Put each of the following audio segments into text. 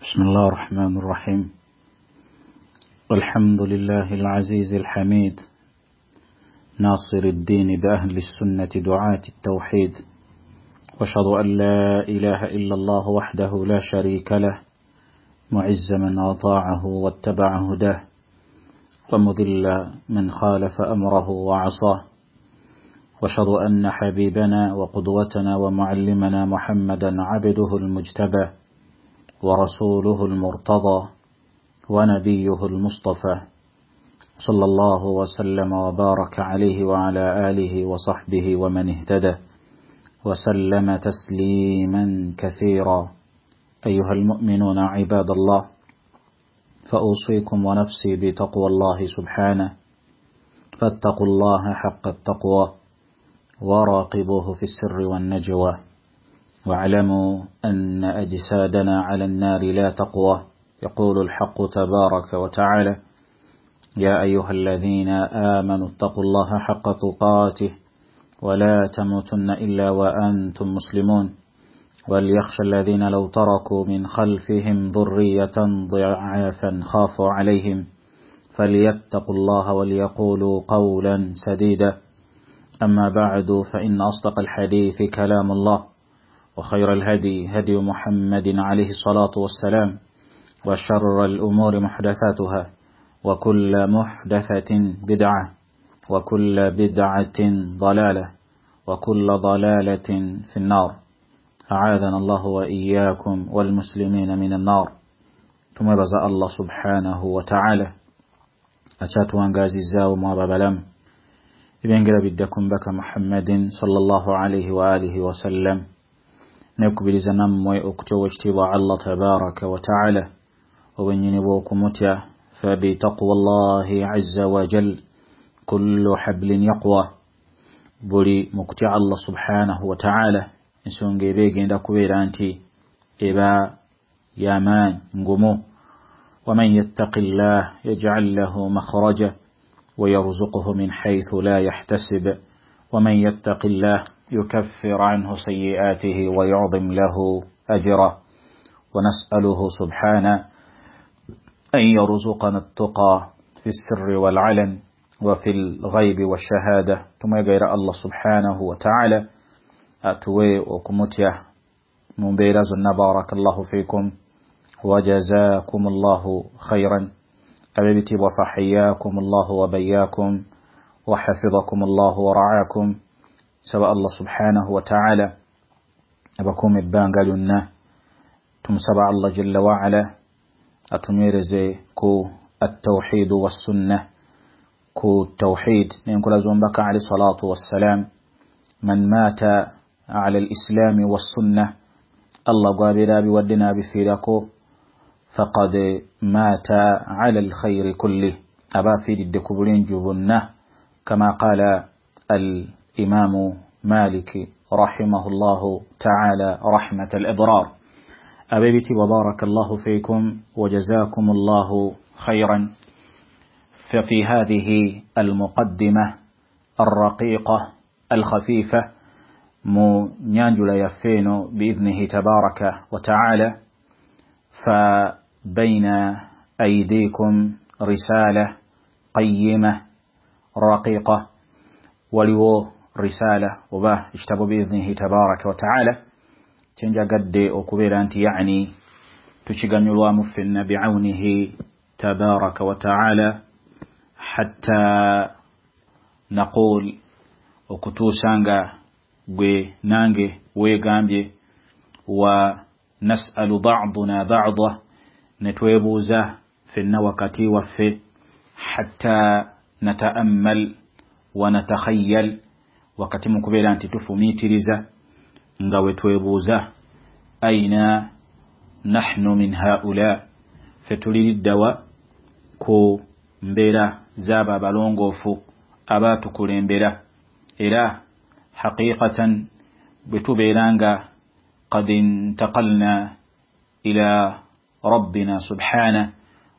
بسم الله الرحمن الرحيم. الحمد لله العزيز الحميد ناصر الدين بأهل السنة دعاة التوحيد، وأشهد أن لا إله إلا الله وحده لا شريك له، معز من أطاعه واتبع هداه، ومذل من خالف أمره وعصاه. وأشهد أن حبيبنا وقدوتنا ومعلمنا محمدا عبده المجتبى ورسوله المرتضى ونبيه المصطفى، صلى الله وسلم وبارك عليه وعلى آله وصحبه ومن اهتدى وسلم تسليما كثيرا. أيها المؤمنون عباد الله، فأوصيكم ونفسي بتقوى الله سبحانه، فاتقوا الله حق التقوى وراقبوه في السر والنجوى، واعلموا أن أجسادنا على النار لا تقوى. يقول الحق تبارك وتعالى: يا أيها الذين آمنوا اتقوا الله حق تقاته ولا تموتن إلا وأنتم مسلمون، وليخشى الذين لو تركوا من خلفهم ذرية ضعافا خافوا عليهم فليتقوا الله وليقولوا قولا سديدا. أما بعد، فإن أصدق الحديث كلام الله، وخير الهدي هدي محمد عليه الصلاة والسلام، وشر الأمور محدثاتها، وكل محدثة بدعة، وكل بدعة ضلالة، وكل ضلالة في النار. أعاذنا الله وإياكم والمسلمين من النار. ثم رزق الله سبحانه وتعالى أتاتوا غازي الزاو ومبابلم إبنجر بدكم بك محمد صلى الله عليه وآله وسلم نكبر زنم ويأكتو واجتبع الله تبارك وتعالى وبنينبوكم متيا، فبتقوى الله عز وجل كل حبل يقوى. بولي مكتع الله سبحانه وتعالى إنسون جيبيجين دكوير أنتي إبا يامان نقمو. ومن يتق الله يجعل له مخرجا ويرزقه من حيث لا يحتسب، ومن يتق الله يكفر عنه سيئاته ويعظم له أجره. ونسأله سبحانه أن يرزقنا التقى في السر والعلن وفي الغيب والشهادة. ثم يقول الله سبحانه وتعالى: أتوي وكمتيه مبيرز بارك الله فيكم وجزاكم الله خيرا. أبيتي وفحياكم الله وبياكم وحفظكم الله ورعاكم. سواء الله سبحانه وتعالى أبكم إبان قالوا ثم سبع الله جل وعلا أتميرزي كو التوحيد والسنة، كو التوحيد نقول زنبك عليه الصلاة والسلام: من مات على الإسلام والسنة الله قابلا بودنا بفيركو فقد مات على الخير كله. أبا في الدكبرين جبنه، كما قال الإمام مالك رحمه الله تعالى رحمة الإبرار. أبيتي وبارك الله فيكم وجزاكم الله خيرا. ففي هذه المقدمة الرقيقة الخفيفة منيانجل يفين بإذنه تبارك وتعالى، فبين أيديكم رسالة قيمة رقيقة، ولو رسالة وباه اشتبوا بإذنه تبارك وتعالى تنجا قد أكبر أنت يعني تشغن الوام فينا بعونه تبارك وتعالى، حتى نقول وكتوسانغا ونانغي ويغامبي ونسأل بعضنا بعضا نتويبوزا في النوكتي وفي، حتى نتأمل ونتخيل wakati mukubera nti tufumitiriza nga wetwebuuza aina nahnu min haula, fetuliddawa ku mbeera z'abo abalongoofu abaatukulembera. Era haqiqatan bwetubeera nga qad intaqalna ila rabbina subhanahu,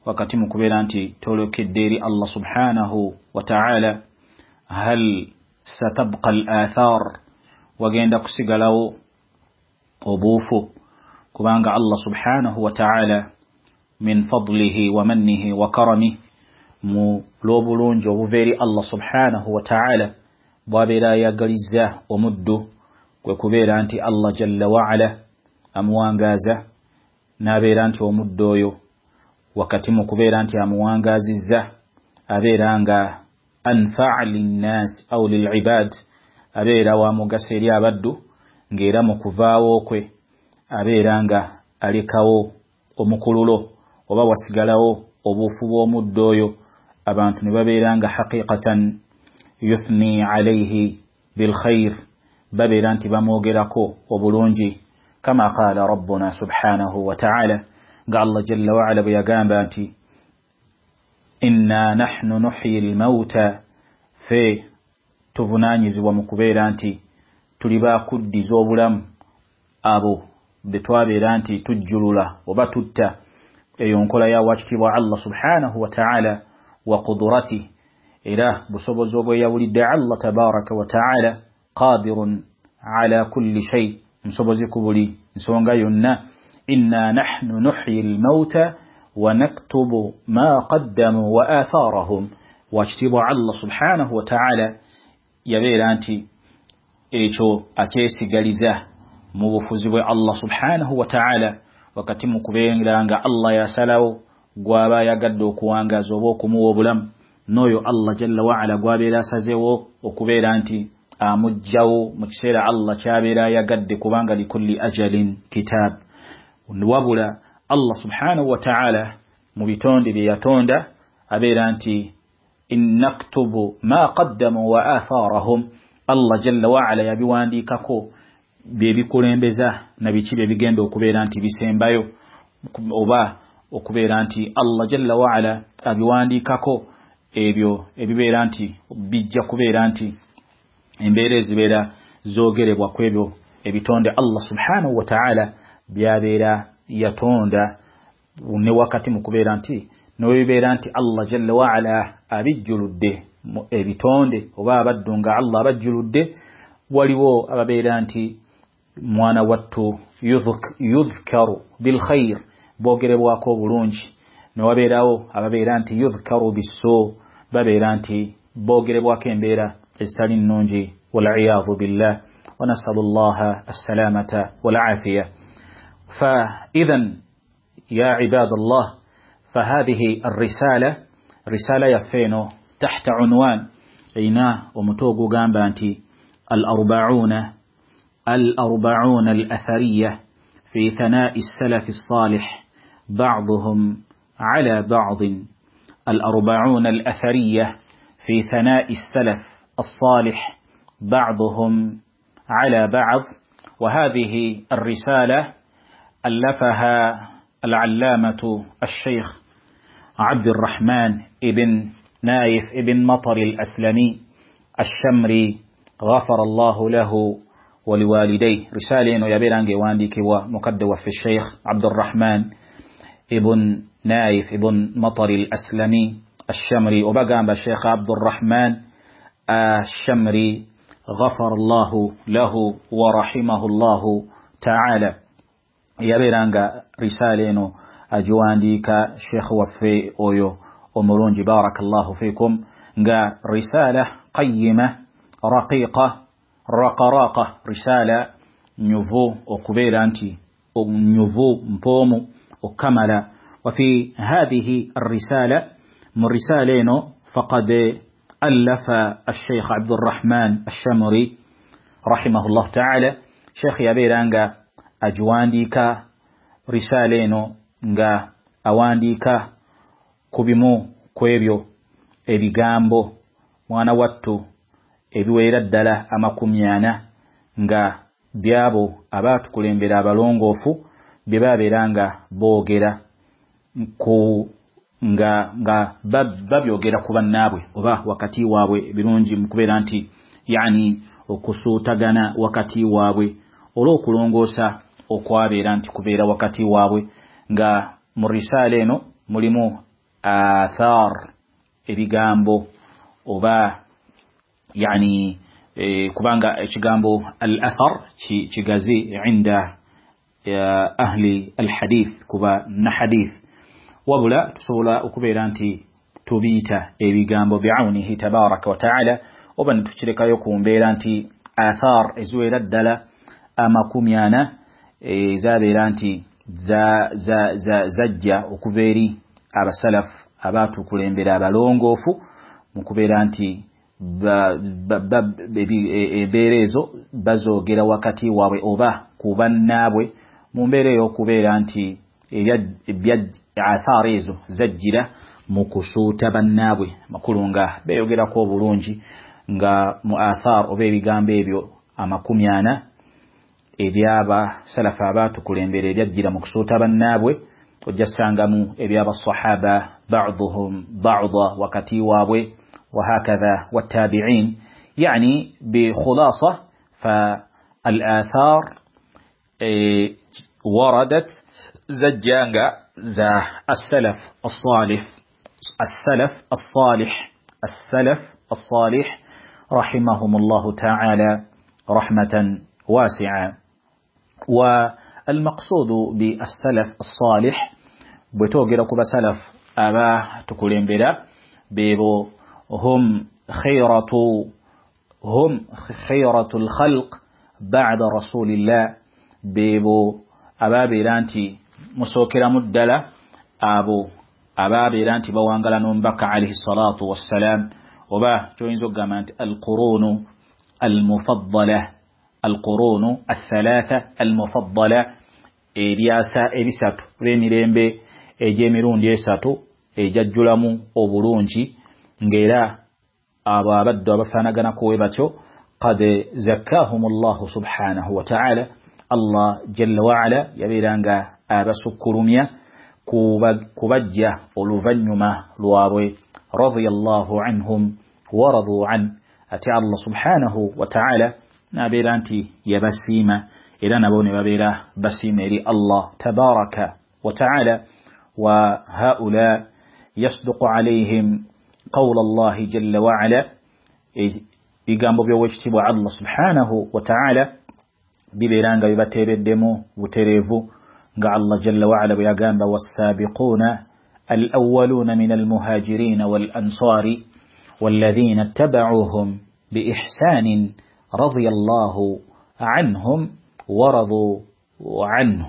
wakati mukubera nti tolokedde eri Allah subhanahu wa ta'ala, hal ستبقى الآثار وجند كسجلوا obuufu kubanga Allah subhanahu wa ta'ala min fadlihi wa mannihi wa karamihi mu lobulungi obuveri Allah subhanahu wa ta'ala bwabera yagaliza omuddu kwe kubeera nti Allah jalla wa ala amuwangaza nabeera nti omuddu oyo wakati mu kubeera nti amuwangazizza abeera nga anfa'a linnas aw lil'ibad abeera wa mugaso eri abaddu ng'era mu kuvaawo kwe abeera nga alekawo omukululo oba wasigalawo obuufu bw'omuddu oyo abantu ne babeera nga haqiqatan yuthni alayhi bilkhair babeera nti bamwogerako obulungi kama qaala rabbuna subhanahu wa ta'ala nga Allah jalla wa ala bwe yagamba nti inna nahnu nuhyi almauta fe tuvunaanyizibwa mu kubeera nti tuli bakuddiza obulamu abo be twabeera nti tujjulula oba tutta eyo nkola ya wakitibwa Allah subhanahu wa ta'ala wa qudrati era busobozi obweyawulidde Allah tabaraka wa ta'ala qadirun ala kulli shay musobozi ku buli nsonga yonna inna nahnu nuhyi almauta wa naktubu ma qaddamu wa atharahum wakitibwa Allah subhanahu wa ta'ala yabeera nti ekyo akyesigaliza mu bufuzi bwe Allah subhanahu wa ta'ala wakati mu kubeera nga Allah yasalawo gwaba yagadde okuwangaza oba okumuwa obulamu n'oyo Allah jalla wa ala gwabeera asazeewo okubeera nti amugjawo mu kiseera Allah kyabeera yagadde kubanga likulli ajalin kitab wabula Allah subhanahu wa ta'ala mu bitonde bye yatonda abeera nti innaktubu ma qaddamu wa atharahum Allah jalla wa ala yabiwandiikako bye bikulembeza na biki bye bigenda okubeera nti bisembayo oba okubeera nti Allah jalla wa ala abiwandiikako ebyo ebibeera nti bijja kubeera nti embeera ezibeera zoogerebwa ku ebyo ebitonde Allah subhanahu wa ta'ala byabeera yatonda ne wakati mu kubeera nti n'ebibeera nti Allah jalla wa ala abijjuludde ebitonde oba abaddu nga Allah abajjuludde waliwo ababeera nti mwana wattu yudhkaru bilkhair boogerebwako obulungi newabeerawo ababeera nti yudhkaru bisso babeera nti boogerebwako embeera ezitali nnungi wal'iyadhu billah wa nasalu llaha assalamata wal'afiya فإذن يا عباد الله فهذه الرسالة رسالة يفينو تحت عنوان إينا ومتوقو قامبانتي الأربعون الأثرية في ثناء السلف الصالح بعضهم على بعض الأربعون الأثرية في ثناء السلف الصالح بعضهم على بعض وهذه الرسالة ألفها العلامة الشيخ عبد الرحمن ابن نايف ابن مطر الأسلمي الشمري غفر الله له ولوالديه رسالة يبيرانجي وانديك ومقدوة في الشيخ عبد الرحمن ابن نايف ابن مطر الأسلمي الشمري وبقى بالشيخ عبد الرحمن الشمري غفر الله له ورحمه الله تعالى يبيرانجا رسالة أجوانديك شيخ وفي أويو ومرونج بارك الله فيكم رسالة قيمة رقيقة رقراقة رسالة نيوفو وكبير أنتي نيوفو مبومو وكمل وفي هذه الرسالة من رسالين فقد ألف الشيخ عبد الرحمن الشمري رحمه الله تعالى شيخ يبيرانجا أجوانديك رسالين أوانديك kubimu kwebyo ebigambo mwana wattu ebiweera ddala 40 nga byabo abatukulembera abalongoofu bye babeera nga boogera nga babyogera ku bannaabwe oba wakati waabwe birungi mu kubeera nti yani okusuutagana wakati waabwe olw'okulongoosa okwabeera nti kubeera wakati waabwe nga mu risaala eno mulimu آثار ebigambo oba yani kubanga ekigambo al-athar kigazi عند ahli alhadith kuba na hadith wabula tusobola okubeera nti tubiyita ebigambo bi'aunihi tabaraka wa ta'ala oba netukirekayo ku mbeera nti athar eziwera ddala amakumi ana ezabeera nti zajja okuva eri abasalaf abatukulembera abalongoofu mu kubeera nti embeera ezo bazoogera wakati waabwe oba ku bannaabwe mu mbeera ey'okubeera nti athar ezo zajjira mu kusuuta bannaabwe makulu nga beeyogerako obulungi nga mu athar oba ebigambo ebyo amakumi ana ebyaba salafa abatukulembera ebyajjira mu kusuuta bannaabwe ojja sangamu ebyabasahaba ba'dhuhum ba'dha wakati waabwe وهكذا والتابعين يعني بخلاصة فالآثار وردت زجانغا زا السلف الصالح رحمهم الله تعالى رحمة واسعة. والمقصود بالسلف الصالح بتوغيرك بسلف أبا تكولين بلا بيبو هم خيرة الخلق بعد رسول الله بيبو أبا بيرانتي مسوكرا مدلة أبا بيرانتي بوانغلا نمبك عليه الصلاة والسلام وبا جوينزو قامت القرون الثلاثة المفضلة إبياسا إبساتو ريمي إجيميرون ديساتو إجاجلمو أبرونجي ngera abo abaddu abafaanaganako we batyo qad zakkahum Allah subhanahu wa ta'ala Allah jalla wa ala yabeeranga abasukkulumya kubajja oluvanyuma lwabwe radiyallahu anhum wa radu an ati Allah subhanahu wa ta'ala nabeera nti yabasiima era nabo ne babeera basiima eri Allah tabaraka wa ta'ala wa haula yasduqu alayhim قول الله جل وعلا bigambo by'owekitiibwa Allah subhanahu wa ta'ala bibeeranga bibateereddemu butereevu nga Allah jalla wa ala bwe yagamba was-saabiquuna al-awwaluuna mina al-muhaajiriina wal-ansaari والذين اتبعوهم بإحسان رضي الله عنهم ورضوا عنه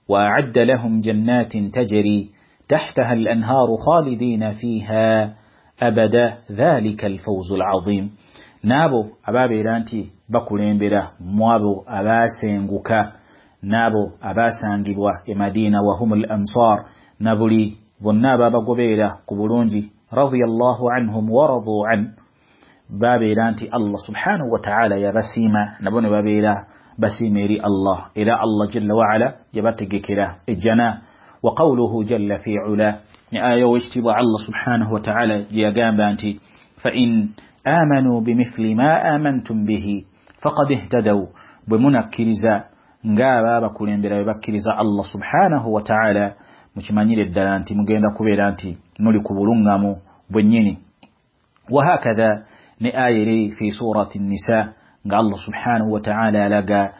وأعد لهم جنات تجري تحتها الأنهار خالدين فيها أبدا ذلك الفوز العظيم. نابو أبابي رانتي بكوليمبرا موابو أباسنغوكا نابو أباسنغيبوا إمدينة وهم الأنصار نابولي ونابا بقبيرا قبولونجي رضي الله عنهم ورضوا عنه بابي رانتي الله سبحانه وتعالى يا بسيمة نبوني بابيرا بسيميري الله إلى الله جل وعلا يبتقي كلا الجنة. وقوله جل في علا آية واجتبع الله سبحانه وتعالى يقام بانتي فإن آمنوا بمثل ما آمنتم به فقد اهتدوا بمنكرزا نقابا بكولين بلا يبكرزا الله سبحانه وتعالى مشمانير الدلانتي مقيندا كبيرانتي نولي كبولونغامو بنيني. وهكذا نآية في سورة النساء قال الله سبحانه وتعالى لقى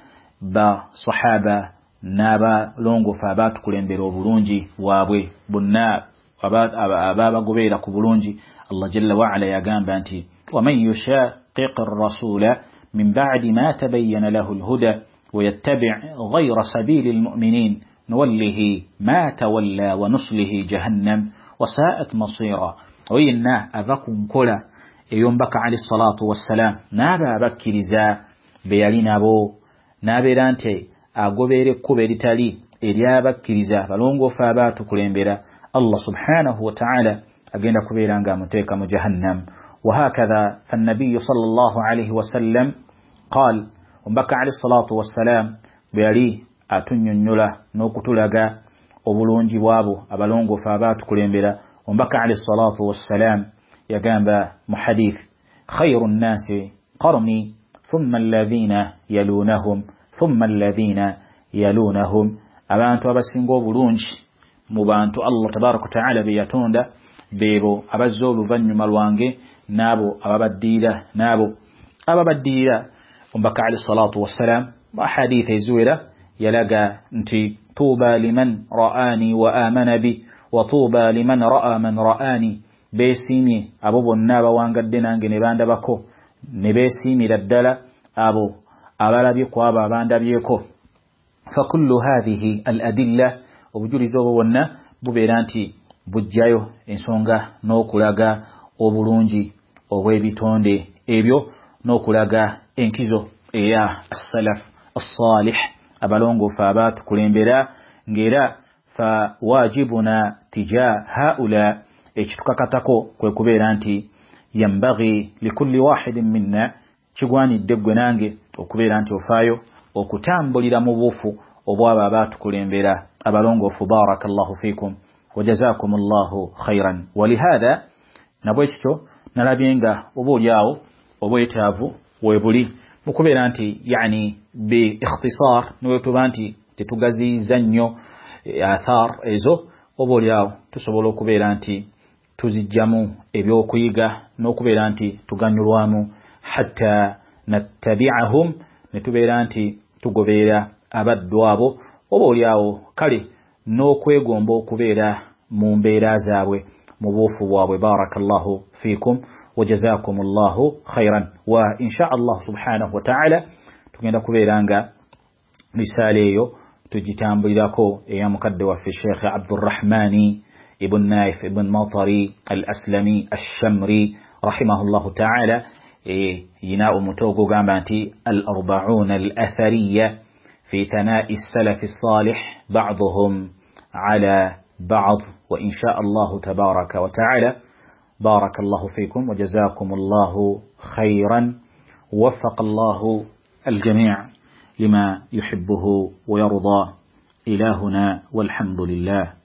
بصحابة نابا لونغو فابات كولين بلا بلونجي وابوي بناب أبابا قبيلة كبلونجي الله جل وعلا يقام بانتي ومن يشاقق الرسول من بعد ما تبين له الهدى ويتبع غير سبيل المؤمنين نوله ما تولى ونصله جهنم وساءت مصيرا. وإنا أذكم كلا ينبك عليه الصلاة والسلام نابا بكرزا بيالين أبو نابرانتي أقبير كبير تالي إليا بكرزا فلونغو فابات كلين الله سبحانه وتعالى أجينا كبيرا متيكا جهنم. وهكذا فالنبي صلى الله عليه وسلم قال وبكى عليه الصلاة والسلام بيالي أتنين نلا نوكتلغا وبلونجي وابو أبلونغو فابات كليمبرا وبكى عليه الصلاة والسلام يقام محديث خير الناس قرني ثم الذين يلونهم ثم الذين يلونهم أبانتو أبسنغو بلونجي mubantu Allah tabaraka ta'ala beyatonda bebo abazolu vanyuma lwange nabo ababadira umbaka ali salatu wassalam wa hadith izwira يلقى انتي طوبى لمن رآني وآمن بي وطوبى لمن رأى من رآني بيسيمي أبو النابا وانقدنا نباند بكو نبيسيمي للدل أبو أبالا بيكو أبا باند بيكو. فكل هذه الأدلة وبجوري زوبو ونا ببيرانتي بجايو ensonga n'okulaga obulungi obw'ebitonde ebyo n'okulaga enkizo eya as-salaf as-salih abalongoofu abaatukulembera ng'era fa wajibuna tija haula ekitukakatako kwe kubeera nti yambaghi likulli wahidin minna kigwanidde ggwe nange okubeera nti ofaayo okutambulira mu buufu obw'abo abaatukulembera abalongoofu. barakallahu fikum وجزاكم الله خيرا. ولهذا نبويتو نلابينغا وبولياو وبويتافو ويبولي مكوبيرا انتي يعني باختصار نويتوبا انتي تتغازي زنيو آثار ايزو وبولياو تسبولو كوبيرا انتي تزجامو ابيو كويغا نوكوبيرا انتي تغنيروامو حتى نتبعهم نتوبيرا انتي تغوبيرا abadduabo وبولياو كالي n'okwegomba okubeera mu mbeera zaabwe mu buufu bwabwe. barakallahu fikum wa jazakumullahu khairan. wa insha Allah subhanahu wa ta'ala tugenda kubeera nga risaala eyo tugitambulirako eya mukadde waffe Sheikh Abdurrahmani ibn Naif ibn Matari al-Aslami ash-Shamri rahimahullahu ta'ala yina omutoogo gamba nti al-arba'un al-athariyya في ثناء السلف الصالح بعضهم على بعض. وإن شاء الله تبارك وتعالى. بارك الله فيكم وجزاكم الله خيرا. وفق الله الجميع لما يحبه ويرضى. إلهنا والحمد لله.